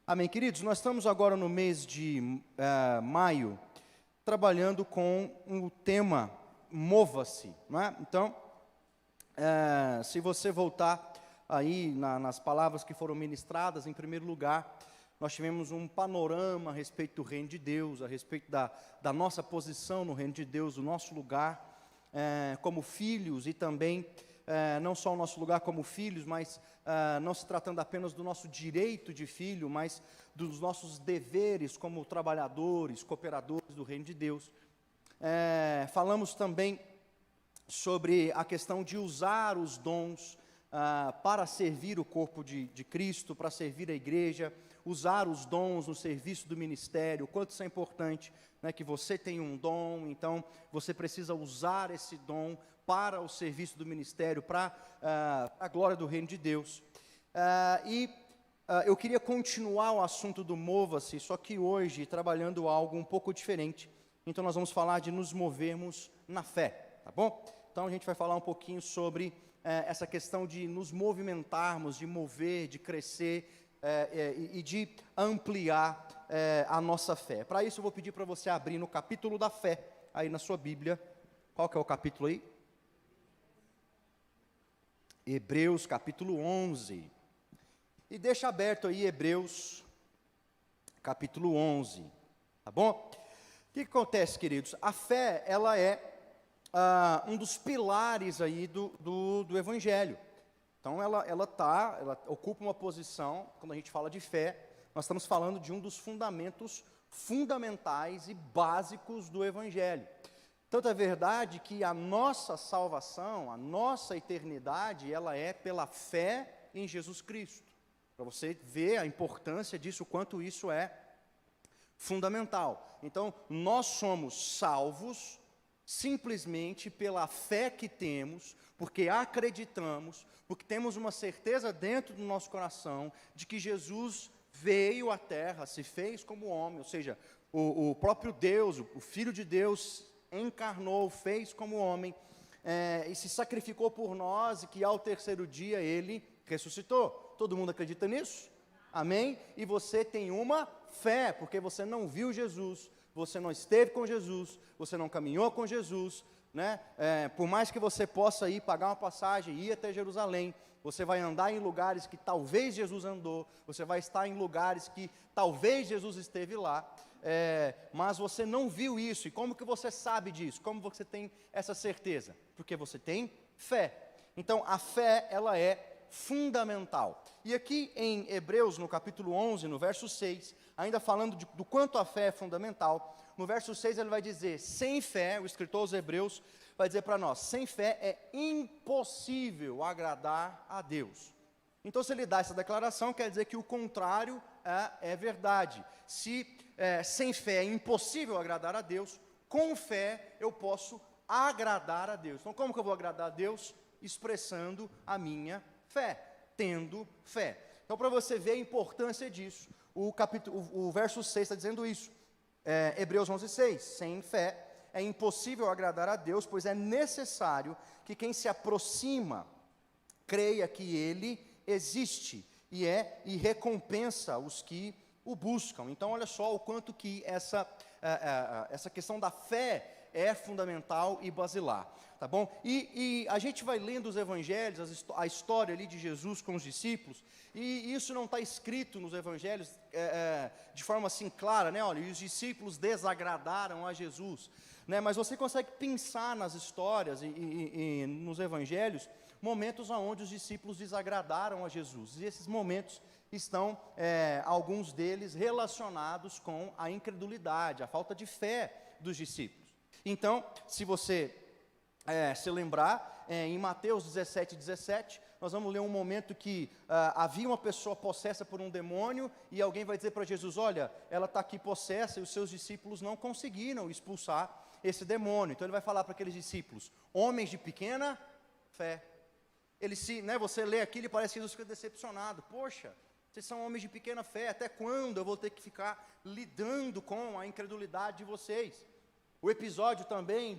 Amém, queridos? Nós estamos agora no mês de maio, trabalhando com o tema Mova-se, não é? Então, se você voltar aí nas palavras que foram ministradas, em primeiro lugar, nós tivemos um panorama a respeito do reino de Deus, a respeito da nossa posição no reino de Deus, o nosso lugar como filhos e também, não só o nosso lugar como filhos, mas não se tratando apenas do nosso direito de filho, mas dos nossos deveres como trabalhadores, cooperadores do reino de Deus. Falamos também sobre a questão de usar os dons para servir o corpo de Cristo, para servir a igreja, usar os dons no serviço do ministério, o quanto isso é importante, né, que você tem um dom, então você precisa usar esse dom para o serviço do ministério, para a glória do reino de Deus. Eu queria continuar o assunto do Mova-se, só que hoje trabalhando algo um pouco diferente. Então nós vamos falar de nos movermos na fé, tá bom? Então a gente vai falar um pouquinho sobre essa questão de nos movimentarmos, de mover, de crescer e de ampliar a nossa fé. Para isso eu vou pedir para você abrir no capítulo da fé, aí na sua Bíblia. Qual que é o capítulo aí? Hebreus capítulo 11. E deixa aberto aí Hebreus capítulo 11, tá bom? O que acontece, queridos? A fé, ela é um dos pilares aí do Evangelho. Então, ela ocupa uma posição, quando a gente fala de fé, nós estamos falando de um dos fundamentos fundamentais e básicos do Evangelho. Tanto é verdade que a nossa salvação, a nossa eternidade, ela é pela fé em Jesus Cristo. Para você ver a importância disso, o quanto isso é fundamental. Então, nós somos salvos simplesmente pela fé que temos, porque acreditamos, porque temos uma certeza dentro do nosso coração de que Jesus veio à terra, se fez como homem, ou seja, o próprio Deus, o Filho de Deus encarnou, fez como homem, e se sacrificou por nós, e que ao terceiro dia ele ressuscitou. Todo mundo acredita nisso? Amém? E você tem uma fé, porque você não viu Jesus, você não esteve com Jesus, você não caminhou com Jesus, né? Por mais que você possa ir pagar uma passagem e ir até Jerusalém, você vai andar em lugares que talvez Jesus andou, você vai estar em lugares que talvez Jesus esteve lá, mas você não viu isso. E como que você sabe disso? Como você tem essa certeza? Porque você tem fé. Então a fé, ela é fundamental. E aqui em Hebreus, no capítulo 11, no verso 6, ainda falando do quanto a fé é fundamental, no verso 6 ele vai dizer, sem fé, o escritor aos Hebreus vai dizer para nós, sem fé é impossível agradar a Deus. Então, se ele dá essa declaração, quer dizer que o contrário é verdade. Se sem fé é impossível agradar a Deus, com fé eu posso agradar a Deus. Então, como que eu vou agradar a Deus? Expressando a minha fé, tendo fé. Então, para você ver a importância disso, o verso 6 está dizendo isso, Hebreus 11:6, sem fé é impossível agradar a Deus, pois é necessário que quem se aproxima creia que Ele existe e recompensa os que o buscam. Então, olha só o quanto que essa questão da fé é fundamental e basilar, tá bom? E a gente vai lendo os evangelhos, a história ali de Jesus com os discípulos, e isso não está escrito nos evangelhos de forma assim clara, né? Olha, e os discípulos desagradaram a Jesus, né? Mas você consegue pensar nas histórias e nos evangelhos, momentos onde os discípulos desagradaram a Jesus, e esses momentos estão, alguns deles, relacionados com a incredulidade, a falta de fé dos discípulos. Então, se você se lembrar, em Mateus 17, nós vamos ler um momento que havia uma pessoa possessa por um demônio, e alguém vai dizer para Jesus, olha, ela está aqui possessa, e os seus discípulos não conseguiram expulsar esse demônio. Então ele vai falar para aqueles discípulos, homens de pequena fé. Você lê aquilo e parece que Jesus fica decepcionado, poxa, Vocês são homens de pequena fé, até quando eu vou ter que ficar lidando com a incredulidade de vocês? O episódio também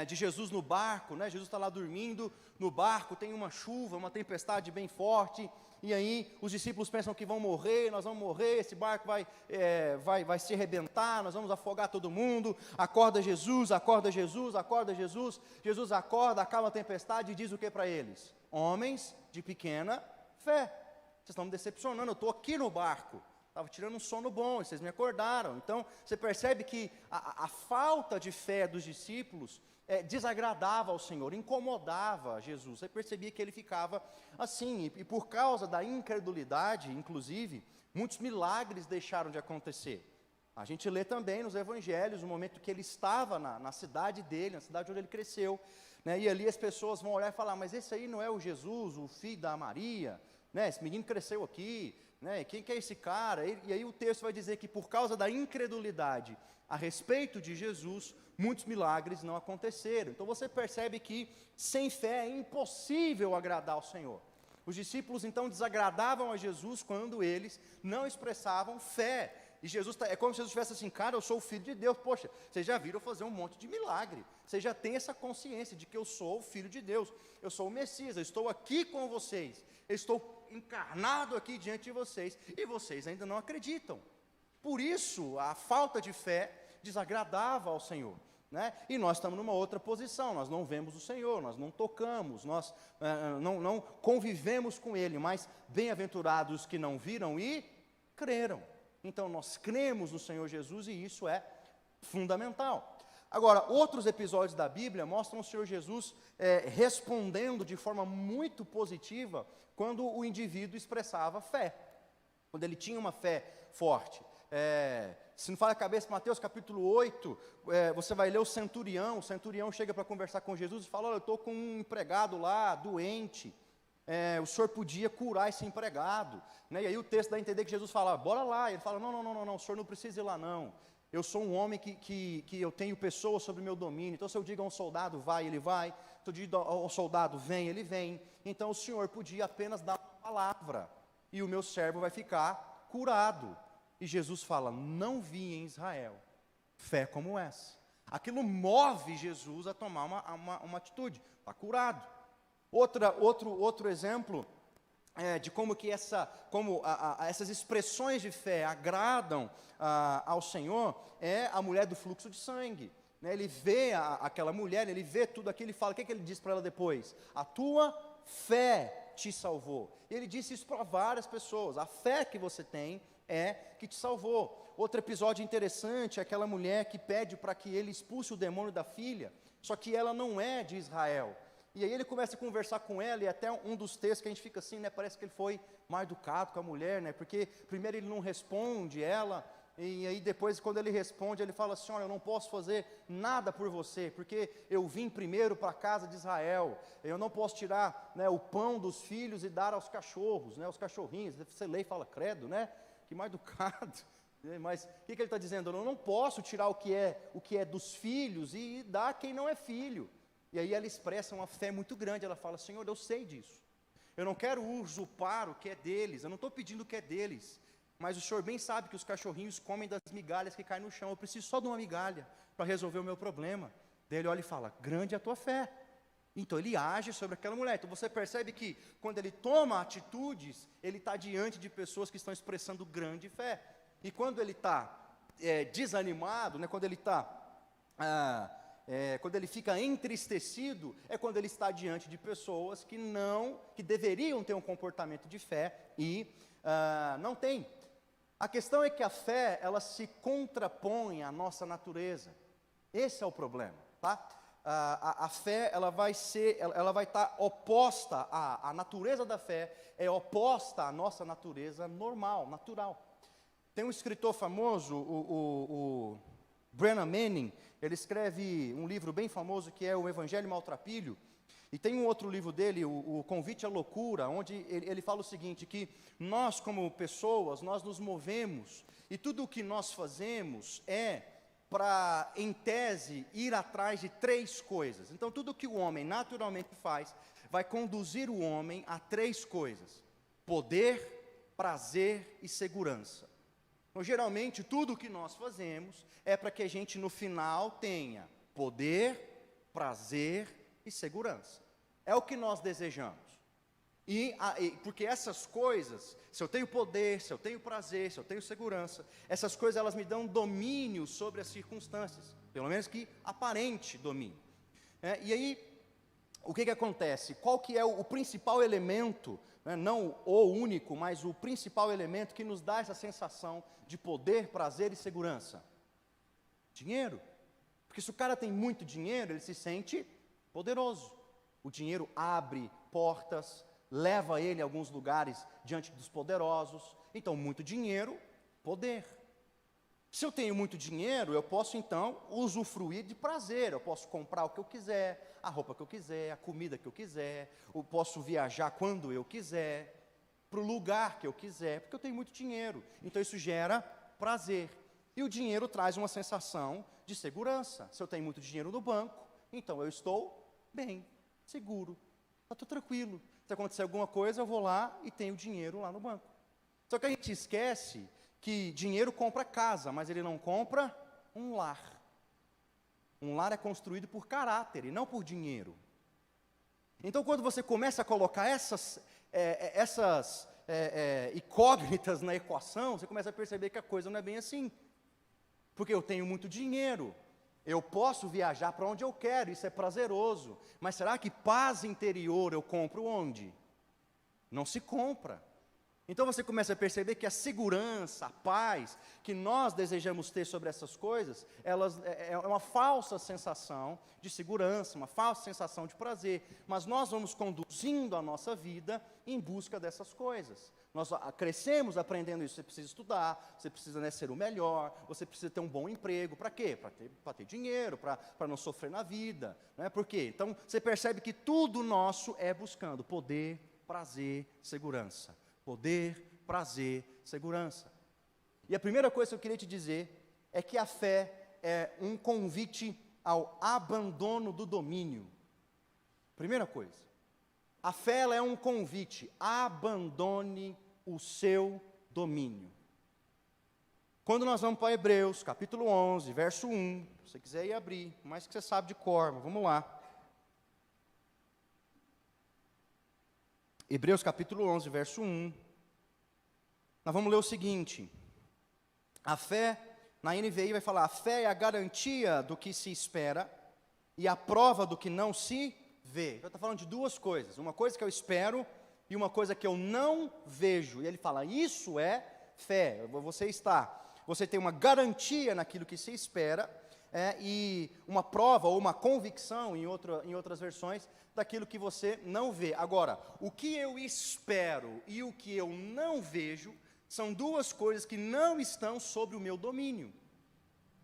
de Jesus no barco, né? Jesus está lá dormindo no barco, tem uma chuva, uma tempestade bem forte, e aí os discípulos pensam que vão morrer, nós vamos morrer, esse barco vai se arrebentar, nós vamos afogar todo mundo. Acorda Jesus, acorda Jesus, acorda Jesus. Jesus acorda, acalma a tempestade e diz o que para eles? Homens de pequena fé, vocês estão me decepcionando, eu estou aqui no barco, estava tirando um sono bom, e vocês me acordaram. Então, você percebe que a falta de fé dos discípulos desagradava ao Senhor, incomodava Jesus. Você percebia que ele ficava assim, e por causa da incredulidade, inclusive, muitos milagres deixaram de acontecer. A gente lê também nos evangelhos, o momento que ele estava na cidade dele, na cidade onde ele cresceu, né, e ali as pessoas vão olhar e falar, mas esse aí não é o Jesus, o filho da Maria, né, esse menino cresceu aqui, né, quem que é esse cara? E aí o texto vai dizer que por causa da incredulidade a respeito de Jesus, muitos milagres não aconteceram. Então você percebe que sem fé é impossível agradar ao Senhor. Os discípulos então desagradavam a Jesus quando eles não expressavam fé. E Jesus, é como se Jesus estivesse assim, cara, eu sou o Filho de Deus. Poxa, vocês já viram eu fazer um monte de milagre. Vocês já têm essa consciência de que eu sou o Filho de Deus. Eu sou o Messias, eu estou aqui com vocês. Eu estou encarnado aqui diante de vocês. E vocês ainda não acreditam. Por isso, a falta de fé desagradava ao Senhor, né? E nós estamos numa outra posição, nós não vemos o Senhor, nós não tocamos, nós não convivemos com Ele, mas bem-aventurados que não viram e creram. Então nós cremos no Senhor Jesus e isso é fundamental. Agora, outros episódios da Bíblia mostram o Senhor Jesus respondendo de forma muito positiva quando o indivíduo expressava fé, quando ele tinha uma fé forte. Se não fala a cabeça, Mateus capítulo 8, você vai ler o centurião chega para conversar com Jesus e fala, olha, eu estou com um empregado lá, doente, o senhor podia curar esse empregado, né? E aí o texto dá a entender que Jesus fala, bora lá, e ele fala, não, o senhor não precisa ir lá não, eu sou um homem que eu tenho pessoas sob meu domínio, então se eu digo a um soldado vai, ele vai, se eu digo ao soldado vem, ele vem, então o senhor podia apenas dar uma palavra, e o meu servo vai ficar curado. E Jesus fala, não vi em Israel fé como essa. Aquilo move Jesus a tomar uma atitude, está curado. Outro exemplo de como que essas expressões de fé agradam ao Senhor é a mulher do fluxo de sangue. Né? Ele vê aquela mulher, ele vê tudo aquilo e fala, o que ele diz para ela depois? A tua fé te salvou. E ele disse isso para várias pessoas, a fé que você tem que te salvou. Outro episódio interessante é aquela mulher que pede para que ele expulse o demônio da filha, só que ela não é de Israel. E aí ele começa a conversar com ela, e até um dos textos que a gente fica assim, né, parece que ele foi mal educado com a mulher, né, porque primeiro ele não responde ela, e aí depois quando ele responde, ele fala assim, olha, eu não posso fazer nada por você, porque eu vim primeiro para a casa de Israel, eu não posso tirar, né, o pão dos filhos e dar aos cachorros, né, os cachorrinhos. Você lê e fala, credo, né, que mal educado. Mas o que ele está dizendo? Eu não posso tirar o que é dos filhos e dar a quem não é filho. E aí ela expressa uma fé muito grande, ela fala, Senhor, eu sei disso, eu não quero usurpar o que é deles, eu não estou pedindo o que é deles, mas o Senhor bem sabe que os cachorrinhos comem das migalhas que caem no chão, eu preciso só de uma migalha para resolver o meu problema. Daí ele olha e fala, grande é a tua fé. Então ele age sobre aquela mulher. Então você percebe que quando ele toma atitudes, ele está diante de pessoas que estão expressando grande fé. E quando ele está desanimado, né, quando ele fica entristecido, é quando ele está diante de pessoas que deveriam ter um comportamento de fé e não tem. A questão é que a fé, ela se contrapõe à nossa natureza. Esse é o problema, tá? A fé, ela vai estar oposta, a natureza da fé é oposta à nossa natureza normal, natural. Tem um escritor famoso, o Brennan Manning, ele escreve um livro bem famoso que é o Evangelho Maltrapilho, e tem um outro livro dele, o Convite à Loucura, onde ele fala o seguinte, que nós como pessoas, nós nos movemos, e tudo o que nós fazemos para, em tese, ir atrás de 3 coisas. Então, tudo que o homem naturalmente faz, vai conduzir o homem a 3 coisas. poder, prazer e segurança. Então, geralmente, tudo o que nós fazemos é para que a gente, no final, tenha poder, prazer e segurança. É o que nós desejamos. Porque essas coisas, se eu tenho poder, se eu tenho prazer, se eu tenho segurança, essas coisas elas me dão domínio sobre as circunstâncias, pelo menos que aparente domínio. E aí, o que acontece? Qual que é o principal elemento, né, não o único, mas o principal elemento que nos dá essa sensação de poder, prazer e segurança? Dinheiro. Porque se o cara tem muito dinheiro, ele se sente poderoso. O dinheiro abre portas, leva ele a alguns lugares diante dos poderosos. Então, muito dinheiro, poder. Se eu tenho muito dinheiro, eu posso então usufruir de prazer. Eu posso comprar o que eu quiser, a roupa que eu quiser, a comida que eu quiser. Eu posso viajar quando eu quiser, para o lugar que eu quiser, porque eu tenho muito dinheiro. Então, isso gera prazer. E o dinheiro traz uma sensação de segurança. Se eu tenho muito dinheiro no banco, então eu estou bem, seguro, estou tranquilo. Se acontecer alguma coisa, eu vou lá e tenho dinheiro lá no banco. Só que a gente esquece que dinheiro compra casa, mas ele não compra um lar. Um lar é construído por caráter e não por dinheiro. Então, quando você começa a colocar essas incógnitas na equação, você começa a perceber que a coisa não é bem assim. Porque eu tenho muito dinheiro, eu posso viajar para onde eu quero, isso é prazeroso. Mas será que paz interior eu compro onde? Não se compra. Então você começa a perceber que a segurança, a paz que nós desejamos ter sobre essas coisas, elas é uma falsa sensação de segurança, uma falsa sensação de prazer. Mas nós vamos conduzindo a nossa vida em busca dessas coisas. Nós crescemos aprendendo isso. Você precisa estudar, você precisa ser o melhor, você precisa ter um bom emprego. Para quê? Para ter dinheiro, para não sofrer na vida. Não é? Por quê? Então você percebe que tudo nosso é buscando poder, prazer, segurança. Poder, prazer, segurança. E a primeira coisa que eu queria te dizer é que a fé é um convite ao abandono do domínio. Primeira coisa. A fé ela é um convite, abandone o seu domínio. Quando nós vamos para Hebreus, capítulo 11, verso 1, se você quiser ir abrir, mais que você sabe de cor, mas vamos lá. Hebreus capítulo 11, verso 1. Nós vamos ler o seguinte. A fé, na NVI vai falar, a fé é a garantia do que se espera e a prova do que não se vê. Eu estou falando de duas coisas. Uma coisa que eu espero e uma coisa que eu não vejo. E ele fala, isso é fé. Você tem uma garantia naquilo que se espera e uma prova ou uma convicção, em outras versões, daquilo que você não vê. Agora, o que eu espero e o que eu não vejo são duas coisas que não estão sobre o meu domínio.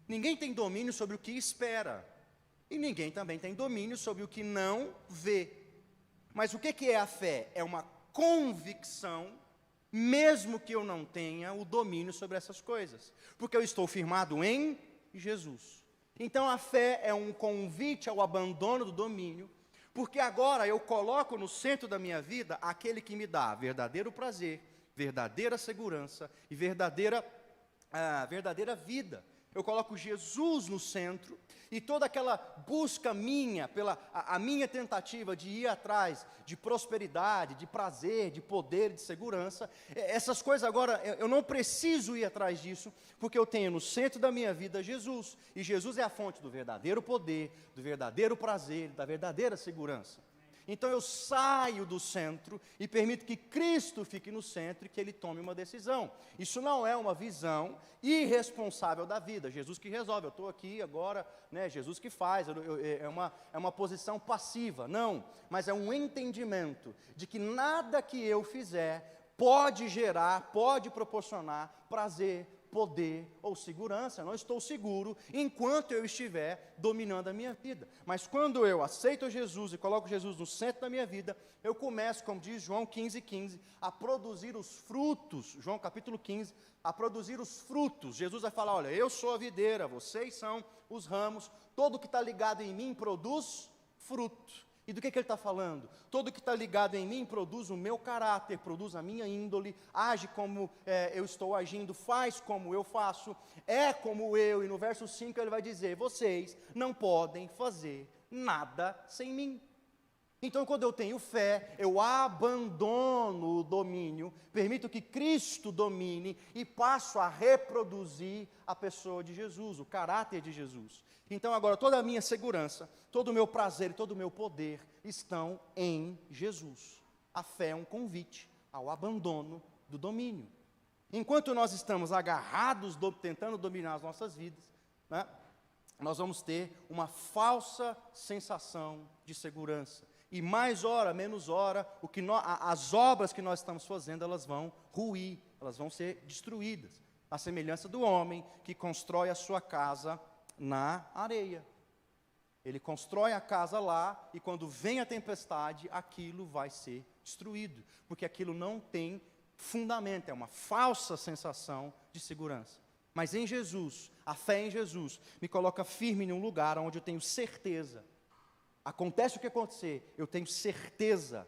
Ninguém tem domínio sobre o que espera. E ninguém também tem domínio sobre o que não vê. Mas o que é a fé? É uma convicção, mesmo que eu não tenha o domínio sobre essas coisas. Porque eu estou firmado em Jesus. Então a fé é um convite ao abandono do domínio, porque agora eu coloco no centro da minha vida aquele que me dá verdadeiro prazer, verdadeira segurança e verdadeira vida. Eu coloco Jesus no centro e toda aquela busca minha, a minha tentativa de ir atrás de prosperidade, de prazer, de poder, de segurança, essas coisas agora, eu não preciso ir atrás disso, porque eu tenho no centro da minha vida Jesus, e Jesus é a fonte do verdadeiro poder, do verdadeiro prazer, da verdadeira segurança. Então eu saio do centro e permito que Cristo fique no centro e que Ele tome uma decisão. Isso não é uma visão irresponsável da vida, Jesus que resolve, eu estou aqui agora, né, Jesus que faz, é uma posição passiva, não, mas é um entendimento de que nada que eu fizer pode proporcionar prazer, poder ou segurança. Eu não estou seguro enquanto eu estiver dominando a minha vida. Mas quando eu aceito Jesus e coloco Jesus no centro da minha vida, eu começo, como diz João 15:15, a produzir os frutos. João capítulo 15, a produzir os frutos. Jesus vai falar, olha, eu sou a videira, vocês são os ramos, todo que está ligado em mim produz fruto. E do que ele está falando? Todo que está ligado em mim produz o meu caráter, produz a minha índole, age como eu estou agindo, faz como eu faço, é como eu. E no verso 5 ele vai dizer: vocês não podem fazer nada sem mim. Então, quando eu tenho fé, eu abandono o domínio, permito que Cristo domine e passo a reproduzir a pessoa de Jesus, o caráter de Jesus. Então, agora, toda a minha segurança, todo o meu prazer e todo o meu poder estão em Jesus. A fé é um convite ao abandono do domínio. Enquanto nós estamos agarrados, tentando dominar as nossas vidas, né, nós vamos ter uma falsa sensação de segurança. E mais hora, menos hora, as obras que nós estamos fazendo, elas vão ruir, elas vão ser destruídas. A semelhança do homem que constrói a sua casa na areia. Ele constrói a casa lá e quando vem a tempestade, aquilo vai ser destruído. Porque aquilo não tem fundamento, é uma falsa sensação de segurança. Mas em Jesus, a fé em Jesus, me coloca firme em um lugar onde eu tenho certeza. Acontece o que acontecer, eu tenho certeza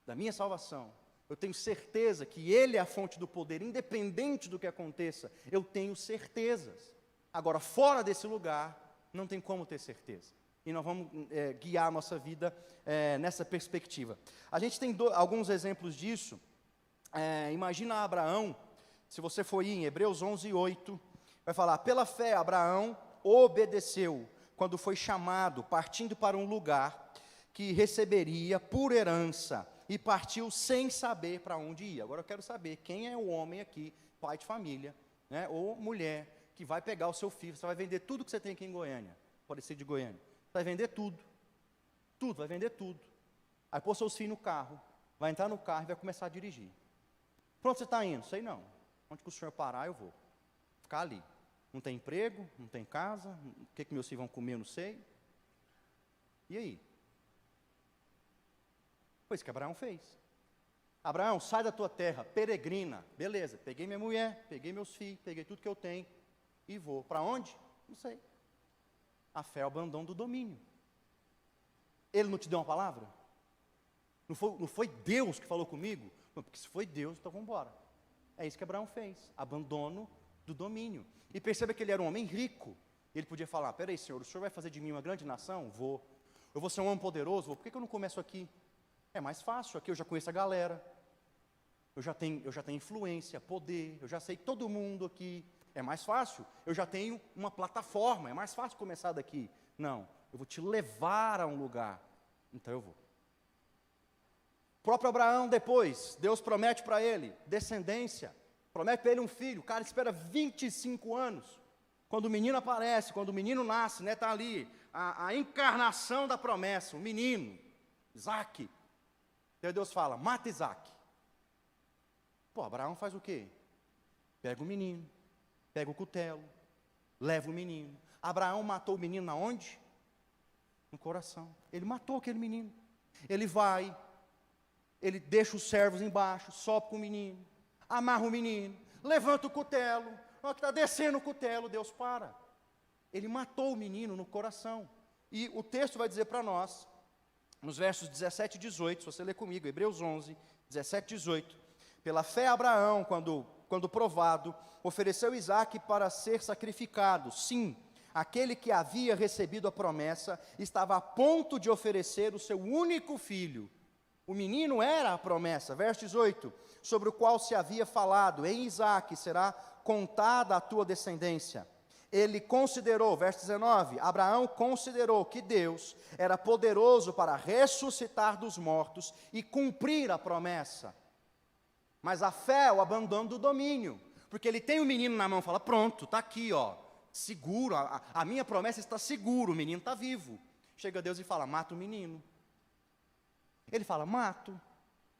da minha salvação, eu tenho certeza que Ele é a fonte do poder, independente do que aconteça, eu tenho certezas. Agora, fora desse lugar, não tem como ter certeza. E nós vamos guiar a nossa vida nessa perspectiva. A gente tem alguns exemplos disso. Imagina Abraão, se você for ir em Hebreus 11:8, vai falar: pela fé Abraão obedeceu, quando foi chamado, partindo para um lugar que receberia por herança, e partiu sem saber para onde ia. Agora eu quero saber quem é o homem aqui, pai de família, né, ou mulher, que vai pegar o seu filho, você vai vender tudo que você tem aqui em Goiânia, pode ser de Goiânia, vai vender tudo, vai vender tudo, aí pôr seus filhos no carro, vai entrar no carro e vai começar a dirigir. Pronto, você está indo? Sei não, onde que o senhor parar eu vou, ficar ali. Não tem emprego, não tem casa, o que meus filhos vão comer, eu não sei. E aí? Foi isso que Abraão fez. Abraão, sai da tua terra, peregrina. Beleza, peguei minha mulher, peguei meus filhos, peguei tudo que eu tenho e vou. Para onde? Não sei. A fé é o abandono do domínio. Ele não te deu uma palavra? Não foi Deus que falou comigo? Porque se foi Deus, então vamos embora. É isso que Abraão fez, abandono do domínio. E perceba que ele era um homem rico. Ele podia falar: peraí, senhor, o senhor vai fazer de mim uma grande nação? Vou. Eu vou ser um homem poderoso? Vou. Por que eu não começo aqui? É mais fácil, aqui eu já conheço a galera. Eu já tenho influência, poder, eu já sei todo mundo aqui. É mais fácil, eu já tenho uma plataforma, é mais fácil começar daqui. Não, eu vou te levar a um lugar. Então eu vou. O próprio Abraão depois, Deus promete para ele descendência. Promete para ele um filho, o cara espera 25 anos. Quando o menino aparece, quando o menino nasce, né, está ali, a encarnação da promessa, o menino, Isaac. Então Deus fala: mata Isaac. Pô, Abraão faz o quê? Pega o menino, pega o cutelo, leva o menino. Abraão matou o menino aonde? No coração. Ele matou aquele menino. Ele vai, ele deixa os servos embaixo, sobe com o menino, amarra o menino, levanta o cutelo. Na hora que está descendo o cutelo, Deus para. Ele matou o menino no coração. E o texto vai dizer para nós, nos versos 17 e 18, se você ler comigo, Hebreus 11, 17 e 18. Pela fé Abraão, quando provado, ofereceu Isaque para ser sacrificado. Sim, aquele que havia recebido a promessa estava a ponto de oferecer o seu único filho. O menino era a promessa, verso 18, sobre o qual se havia falado: em Isaque será contada a tua descendência. Ele considerou, verso 19, Abraão considerou que Deus era poderoso para ressuscitar dos mortos e cumprir a promessa. Mas a fé é o abandono do domínio, porque ele tem o menino na mão, fala: pronto, está aqui, ó, seguro, a minha promessa está seguro, o menino está vivo. Chega Deus e fala: mata o menino. Ele fala: mato,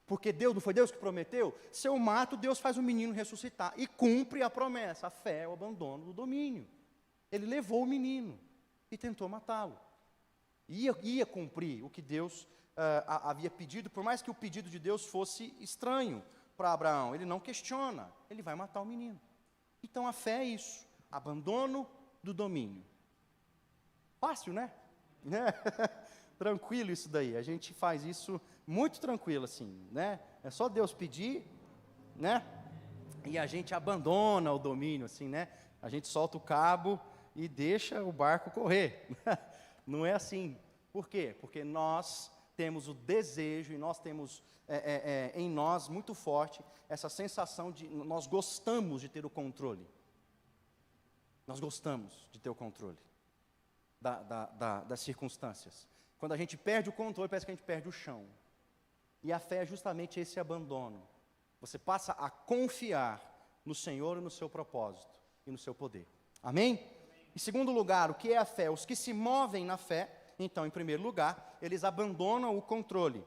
porque Deus, não foi Deus que prometeu? Se eu mato, Deus faz o menino ressuscitar e cumpre a promessa. A fé é o abandono do domínio. Ele levou o menino e tentou matá-lo. Ia cumprir o que Deus havia pedido, por mais que o pedido de Deus fosse estranho para Abraão. Ele não questiona, ele vai matar o menino. Então a fé é isso, abandono do domínio. Fácil, né? tranquilo isso daí. A gente faz isso muito tranquilo, assim, né? É só Deus pedir, né? E a gente abandona o domínio, assim, né? A gente solta o cabo e deixa o barco correr. Não é assim. Por quê? Porque nós temos o desejo e nós temos em nós muito forte essa sensação de nós gostamos de ter o controle. Nós gostamos de ter o controle das circunstâncias. Quando a gente perde o controle, parece que a gente perde o chão. E a fé é justamente esse abandono. Você passa a confiar no Senhor e no seu propósito e no seu poder. Amém? Em segundo lugar, o que é a fé? Os que se movem na fé, então, em primeiro lugar, eles abandonam o controle.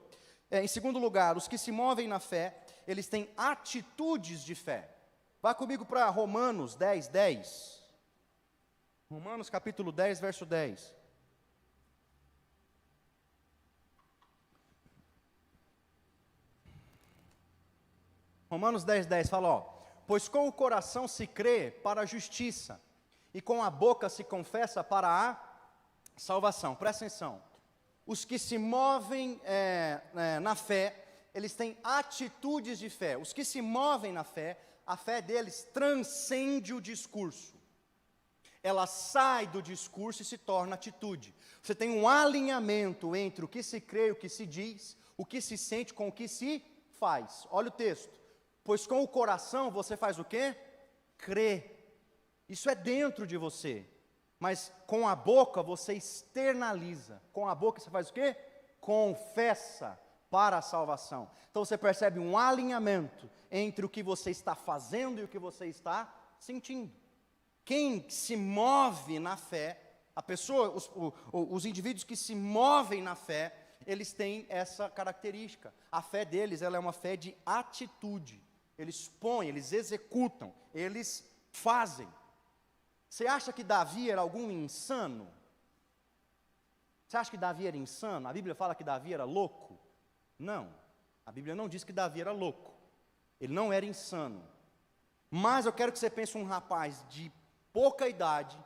Em segundo lugar, os que se movem na fé, eles têm atitudes de fé. Vá comigo para Romanos 10, 10. Romanos capítulo 10, verso 10. Romanos 10, 10 fala, ó: pois com o coração se crê para a justiça, e com a boca se confessa para a salvação. Presta atenção. Os que se movem na fé, eles têm atitudes de fé. Os que se movem na fé, a fé deles transcende o discurso. Ela sai do discurso e se torna atitude. Você tem um alinhamento entre o que se crê, o que se diz, o que se sente com o que se faz. Olha o texto. Pois com o coração você faz o quê? Crê. Isso é dentro de você. Mas com a boca você externaliza. Com a boca você faz o quê? Confessa para a salvação. Então você percebe um alinhamento entre o que você está fazendo e o que você está sentindo. Quem se move na fé, a pessoa, os indivíduos que se movem na fé, eles têm essa característica. A fé deles, ela é uma fé de atitude. Eles põem, eles executam, eles fazem. Você acha que Davi era algum insano? Você acha que Davi era insano? A Bíblia fala que Davi era louco? Não, a Bíblia não diz que Davi era louco. Ele não era insano. Mas eu quero que você pense um rapaz de pouca idade,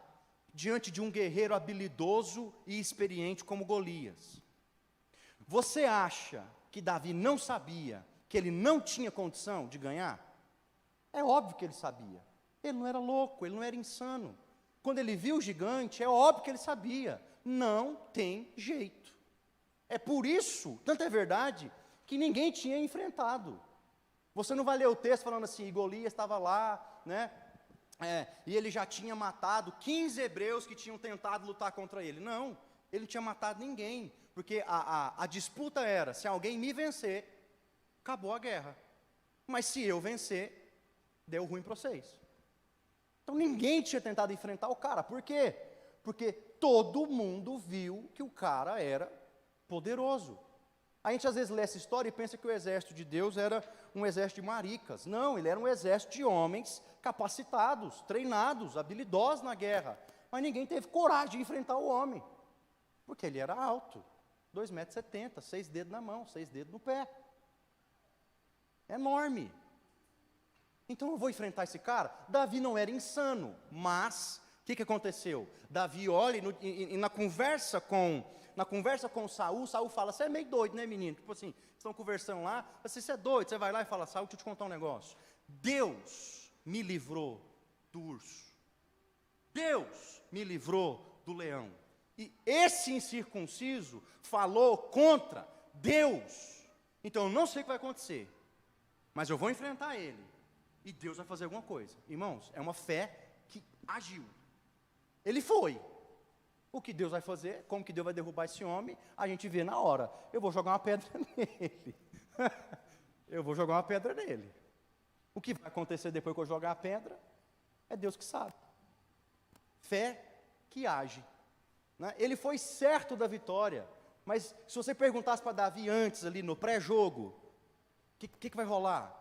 diante de um guerreiro habilidoso e experiente como Golias. Você acha que Davi não sabia que ele não tinha condição de ganhar? É óbvio que ele sabia. Ele não era louco, ele não era insano. Quando ele viu o gigante, é óbvio que ele sabia. Não tem jeito. É por isso, tanto é verdade, que ninguém tinha enfrentado. Você não vai ler o texto falando assim, Golias estava lá, né? E ele já tinha matado 15 hebreus que tinham tentado lutar contra ele. Não, ele não tinha matado ninguém, porque a disputa era, se alguém me vencer, acabou a guerra. Mas se eu vencer, deu ruim para vocês. Então ninguém tinha tentado enfrentar o cara. Por quê? Porque todo mundo viu que o cara era poderoso. A gente às vezes lê essa história e pensa que o exército de Deus era um exército de maricas. Não, ele era um exército de homens capacitados, treinados, habilidosos na guerra. Mas ninguém teve coragem de enfrentar o homem. Porque ele era alto, 2,70 m, 6 dedos na mão, 6 dedos no pé. Enorme. Então eu vou enfrentar esse cara? Davi não era insano, mas o que aconteceu? Davi olha e na conversa com Saul, Saul fala, você é meio doido, né, menino? Tipo assim, estão conversando lá, você é doido, você vai lá e fala, Saul, deixa eu te contar um negócio. Deus me livrou do urso. Deus me livrou do leão. E esse incircunciso falou contra Deus. Então eu não sei o que vai acontecer, mas eu vou enfrentar ele. E Deus vai fazer alguma coisa. Irmãos, é uma fé que agiu. Ele foi. O que Deus vai fazer, como que Deus vai derrubar esse homem, a gente vê na hora. Eu vou jogar uma pedra nele. Eu vou jogar uma pedra nele. O que vai acontecer depois que eu jogar a pedra, é Deus que sabe. Fé que age. Né? Ele foi certo da vitória. Mas se você perguntasse para Davi antes, ali no pré-jogo, o que vai rolar?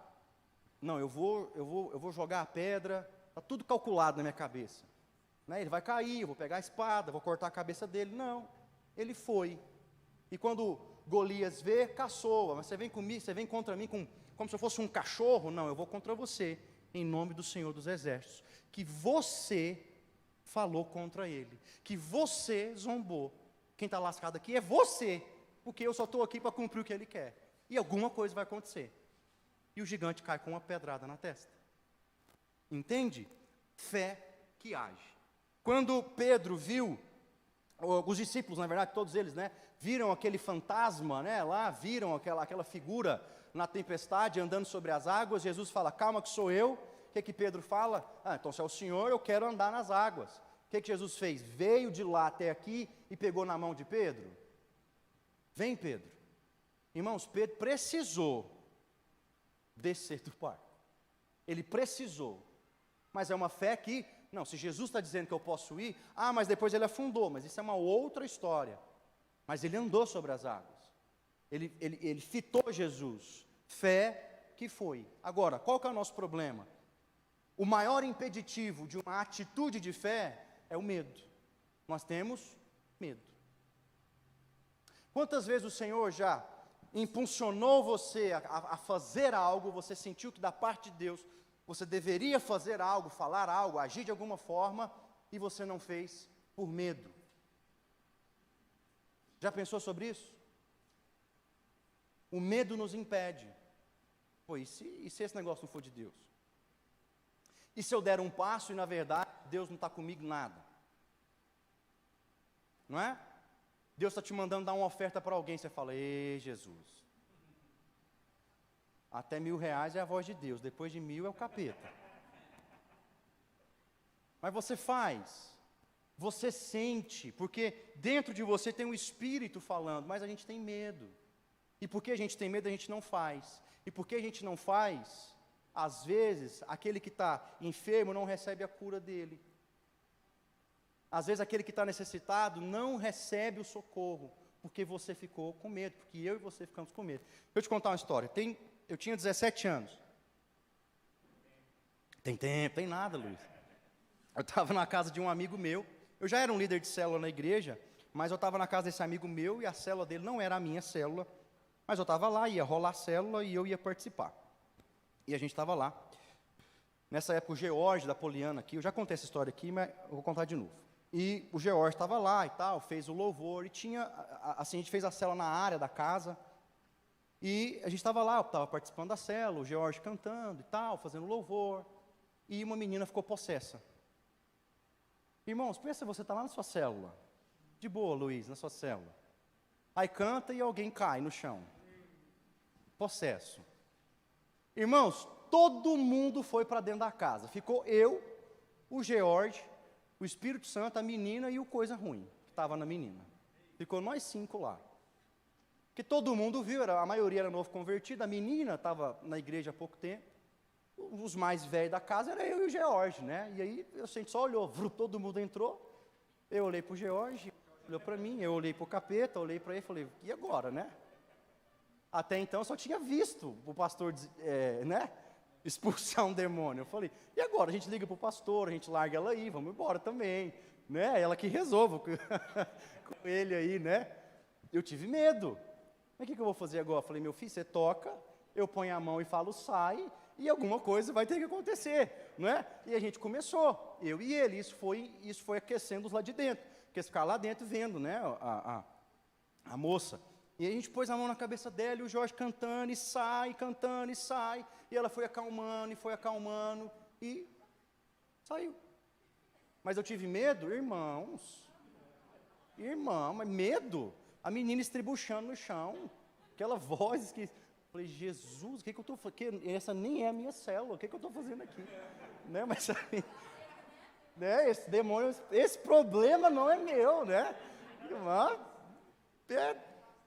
Não, eu vou jogar a pedra, está tudo calculado na minha cabeça. Né? Ele vai cair, eu vou pegar a espada, vou cortar a cabeça dele. Não, ele foi. E quando Golias vê, caçoa. Mas você vem comigo, você vem contra mim como se eu fosse um cachorro? Não, eu vou contra você, em nome do Senhor dos Exércitos. Que você falou contra ele, que você zombou, quem está lascado aqui é você, porque eu só estou aqui para cumprir o que ele quer. E alguma coisa vai acontecer. E o gigante cai com uma pedrada na testa. Entende? Fé que age. Quando Pedro viu, os discípulos, na verdade, todos eles, né, viram aquele fantasma, né, lá, viram aquela figura na tempestade andando sobre as águas, Jesus fala, calma que sou eu. O que Pedro fala? Então se é o Senhor, eu quero andar nas águas. O que Jesus fez? Veio de lá até aqui e pegou na mão de Pedro. Vem, Pedro. Irmãos, Pedro precisou descer do barco. Ele precisou. Mas é uma fé que, não, se Jesus está dizendo que eu posso ir, mas depois ele afundou, mas isso é uma outra história. Mas ele andou sobre as águas. Ele fitou Jesus. Fé que foi. Agora, qual que é o nosso problema? O maior impeditivo de uma atitude de fé é o medo. Nós temos medo. Quantas vezes o Senhor já impulsionou você a fazer algo, você sentiu que da parte de Deus, você deveria fazer algo, falar algo, agir de alguma forma, e você não fez por medo? Já pensou sobre isso? O medo nos impede. Pô, e se esse negócio não for de Deus? E se eu der um passo e na verdade Deus não está comigo nada? Não é? Deus está te mandando dar uma oferta para alguém, você fala, ei Jesus, até R$1.000 é a voz de Deus, depois de 1.000 é o capeta. Mas você faz, você sente, porque dentro de você tem um espírito falando, mas a gente tem medo. E porque a gente tem medo, a gente não faz. E porque a gente não faz, às vezes, aquele que está enfermo não recebe a cura dele. Às vezes, aquele que está necessitado não recebe o socorro, porque você ficou com medo, porque eu e você ficamos com medo. Deixa eu te contar uma história. Eu tinha 17 anos. Tem tempo, tem nada, Luiz. Eu estava na casa de um amigo meu. Eu já era um líder de célula na igreja, mas eu estava na casa desse amigo meu e a célula dele não era a minha célula. Mas eu estava lá, ia rolar a célula e eu ia participar. E a gente estava lá. Nessa época, o George da Poliana aqui, eu já contei essa história aqui, mas eu vou contar de novo. E o George estava lá e tal, fez o louvor, e tinha, assim, a gente fez a célula na área da casa, e a gente estava lá, eu estava participando da célula, o George cantando e tal, fazendo louvor, e uma menina ficou possessa. Irmãos, pensa, você está lá na sua célula, de boa, Luiz, na sua célula, aí canta e alguém cai no chão, possesso. Irmãos, todo mundo foi para dentro da casa, ficou eu, o George, o Espírito Santo, a menina e o coisa ruim, que estava na menina. Ficou nós 5 lá. Porque todo mundo viu, a maioria era novo convertido, a menina estava na igreja há pouco tempo, os mais velhos da casa era eu e o George, né? E aí a gente só olhou, todo mundo entrou, eu olhei para o George, olhou para mim, eu olhei para o capeta, olhei para ele e falei, e agora, né? Até então eu só tinha visto o pastor, né? Expulsar um demônio. Eu falei, e agora? A gente liga para o pastor, a gente larga ela aí, vamos embora também, né? Ela que resolva com ele aí, né? Eu tive medo. Mas o que eu vou fazer agora? Eu falei, meu filho, você toca, eu ponho a mão e falo, sai, e alguma coisa vai ter que acontecer, né? E a gente começou, eu e ele, isso foi aquecendo os lá de dentro, porque eles ficaram lá dentro vendo, né, a moça. E a gente pôs a mão na cabeça dela, e o Jorge cantando, e sai, e ela foi acalmando, e saiu. Mas eu tive medo, irmãos, mas medo, a menina estribuchando no chão, aquela voz que, falei, Jesus, o que eu estou fazendo? Essa nem é a minha célula, o que eu estou fazendo aqui? Né, mas aí, né, esse demônio, esse problema não é meu, né?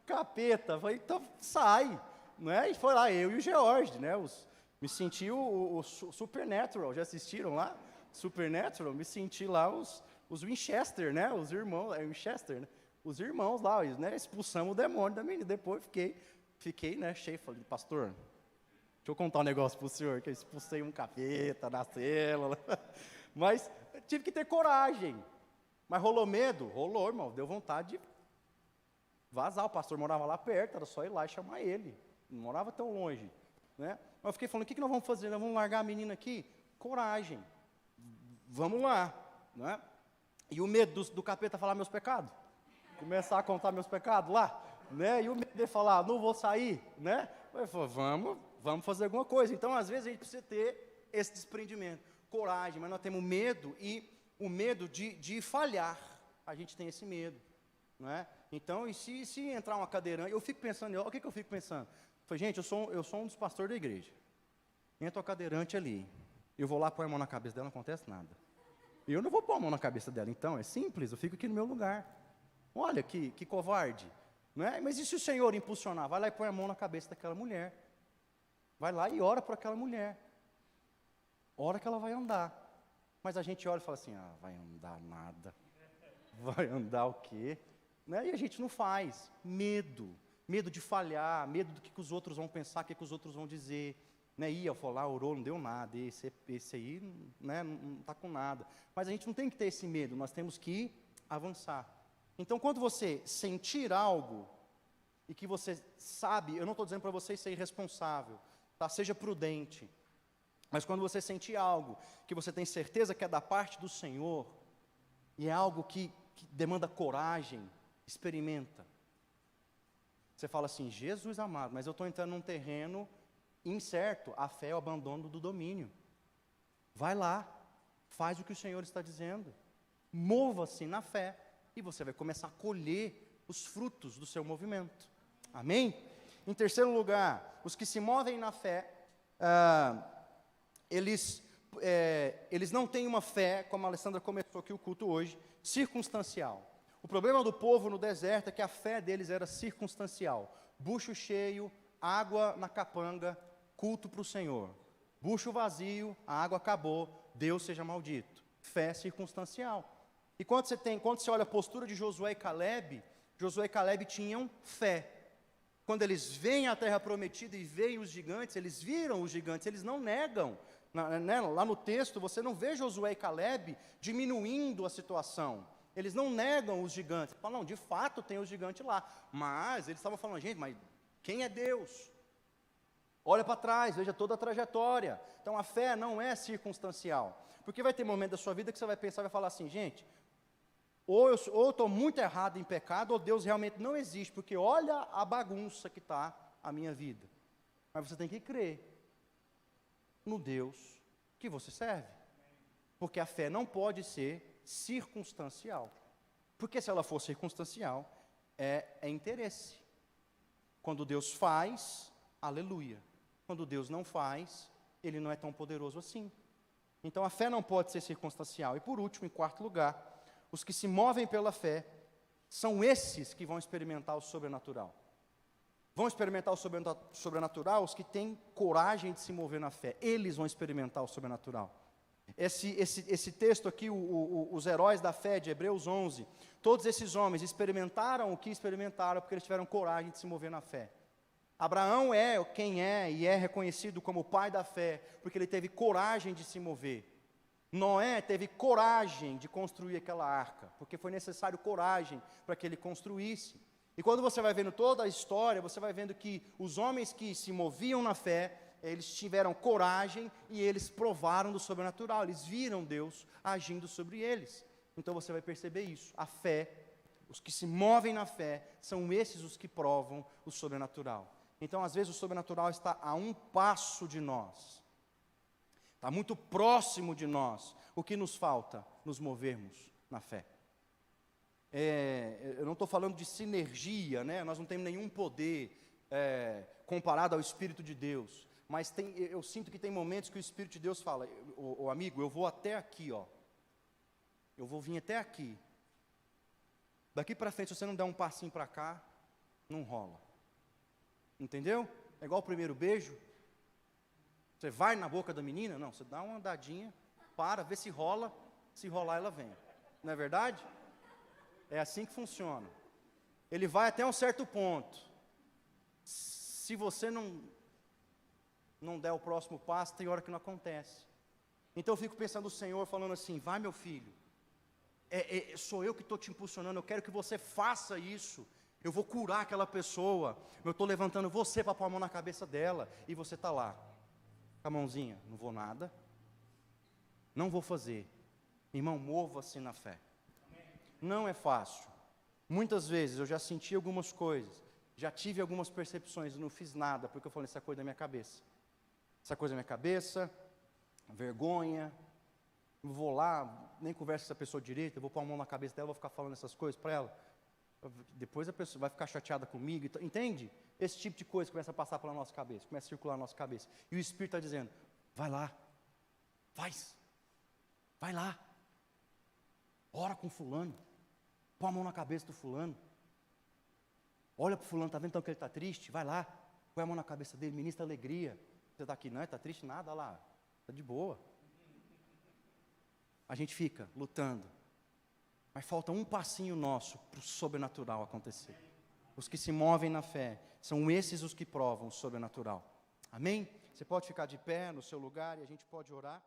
Capeta, falei, então sai, né? E foi lá, eu e o George, né? Me senti o Supernatural, já assistiram lá? Supernatural, me senti lá os Winchester, né? Os irmãos, Winchester, né? Os irmãos lá, né? Expulsamos o demônio da menina, depois fiquei, né, cheio, falei, pastor, deixa eu contar um negócio para o senhor, que eu expulsei um capeta na célula, mas tive que ter coragem, mas rolou medo? Rolou, irmão, deu vontade de vazar, o pastor morava lá perto, era só ir lá e chamar ele, não morava tão longe, né? Mas eu fiquei falando, o que nós vamos fazer? Nós vamos largar a menina aqui? Coragem, vamos lá, né? E o medo do capeta falar meus pecados, Começar a contar meus pecados lá, né? E o medo de falar, não vou sair, né? Eu falo, vamos fazer alguma coisa. Então, às vezes, a gente precisa ter esse desprendimento, coragem, mas nós temos medo, e o medo de falhar, a gente tem esse medo, não é? Então, e se entrar uma cadeirante, eu fico pensando, o que eu fico pensando? Eu falei, gente, eu sou um dos pastores da igreja, entra uma cadeirante ali, eu vou lá pôr a mão na cabeça dela, não acontece nada. Eu não vou pôr a mão na cabeça dela, então, é simples, eu fico aqui no meu lugar. Olha que covarde, não é? Mas e se o Senhor impulsionar? Vai lá e põe a mão na cabeça daquela mulher. Vai lá e ora por aquela mulher. Ora que ela vai andar. Mas a gente olha e fala assim, vai andar nada. Vai andar o quê? Né? E a gente não faz. Medo de falhar, medo do que os outros vão pensar, o que os outros vão dizer. Né? Eu fui lá, orou, não deu nada, esse aí, né, não está com nada. Mas a gente não tem que ter esse medo, nós temos que avançar. Então, quando você sentir algo, e que você sabe, eu não estou dizendo para você ser irresponsável, tá? Seja prudente, mas quando você sentir algo, que você tem certeza que é da parte do Senhor, e é algo que demanda coragem, experimenta. Você fala assim, Jesus amado, mas eu estou entrando num terreno incerto, a fé é o abandono do domínio. Vai lá, faz o que o Senhor está dizendo, mova-se na fé, e você vai começar a colher os frutos do seu movimento. Amém? Em terceiro lugar, os que se movem na fé, eles não têm uma fé, como a Alessandra começou aqui o culto hoje, circunstancial. O problema do povo no deserto é que a fé deles era circunstancial. Bucho cheio, água na capanga, culto para o Senhor. Bucho vazio, a água acabou, Deus seja maldito. Fé circunstancial. E quando você olha a postura de Josué e Caleb tinham fé. Quando eles veem a terra prometida e veem os gigantes, eles viram os gigantes, eles não negam. Lá no texto, você não vê Josué e Caleb diminuindo a situação. Eles não negam os gigantes. Eles falam, não, de fato tem os gigantes lá. Mas eles estavam falando, gente, mas quem é Deus? Olha para trás, veja toda a trajetória. Então a fé não é circunstancial. Porque vai ter momento da sua vida que você vai pensar e vai falar assim, gente, ou eu estou muito errado em pecado, ou Deus realmente não existe, porque olha a bagunça que está a minha vida. Mas você tem que crer no Deus que você serve. Porque a fé não pode ser circunstancial. Porque se ela for circunstancial, é interesse. Quando Deus faz, aleluia. Quando Deus não faz, Ele não é tão poderoso assim. Então a fé não pode ser circunstancial. E por último, em quarto lugar, os que se movem pela fé, são esses que vão experimentar o sobrenatural. Vão experimentar o sobrenatural os que têm coragem de se mover na fé. Eles vão experimentar o sobrenatural. Esse texto aqui, os heróis da fé de Hebreus 11, todos esses homens experimentaram o que experimentaram porque eles tiveram coragem de se mover na fé. Abraão é quem é e é reconhecido como o pai da fé, porque ele teve coragem de se mover. Noé teve coragem de construir aquela arca, porque foi necessário coragem para que ele construísse. E quando você vai vendo toda a história, você vai vendo que os homens que se moviam na fé, eles tiveram coragem e eles provaram do sobrenatural, eles viram Deus agindo sobre eles. Então você vai perceber isso, a fé, os que se movem na fé, são esses os que provam o sobrenatural. Então às vezes o sobrenatural está a um passo de nós. Está muito próximo de nós. O que nos falta? Nos movermos na fé. Eu não estou falando de sinergia, né? Nós não temos nenhum poder comparado ao Espírito de Deus. Mas eu sinto que tem momentos que o Espírito de Deus fala, amigo, eu vou até aqui, ó. Eu vou vir até aqui. Daqui para frente, se você não der um passinho para cá, não rola. Entendeu? É igual o primeiro beijo. Você vai na boca da menina? Não, você dá uma andadinha, vê se rola, se rolar ela vem. Não é verdade? É assim que funciona. Ele vai até um certo ponto. Se você não der o próximo passo, tem hora que não acontece. Então eu fico pensando o Senhor falando assim, vai meu filho, sou eu que estou te impulsionando, eu quero que você faça isso. Eu vou curar aquela pessoa, eu estou levantando você para pôr a mão na cabeça dela, e você está lá. Com a mãozinha, não vou nada, não vou fazer. Irmão, mova-se na fé. Não é fácil, Muitas vezes eu já senti algumas coisas, já tive algumas percepções, não fiz nada, porque eu falei, essa coisa da minha cabeça. Essa coisa da minha cabeça, vergonha, eu vou lá, nem converso com essa pessoa direito, eu vou pôr a mão na cabeça dela, vou ficar falando essas coisas para ela. Depois a pessoa vai ficar chateada comigo, entende? Esse tipo de coisa começa a passar pela nossa cabeça, começa a circular na nossa cabeça. E o Espírito está dizendo, vai lá, faz, vai lá, ora com fulano, põe a mão na cabeça do fulano, olha para o fulano, está vendo então que ele está triste? Vai lá, põe a mão na cabeça dele, ministra alegria. Você está aqui, não está triste nada, olha lá, está de boa. A gente fica lutando, mas falta um passinho nosso para o sobrenatural acontecer. Os que se movem na fé, são esses os que provam o sobrenatural. Amém? Você pode ficar de pé no seu lugar e a gente pode orar.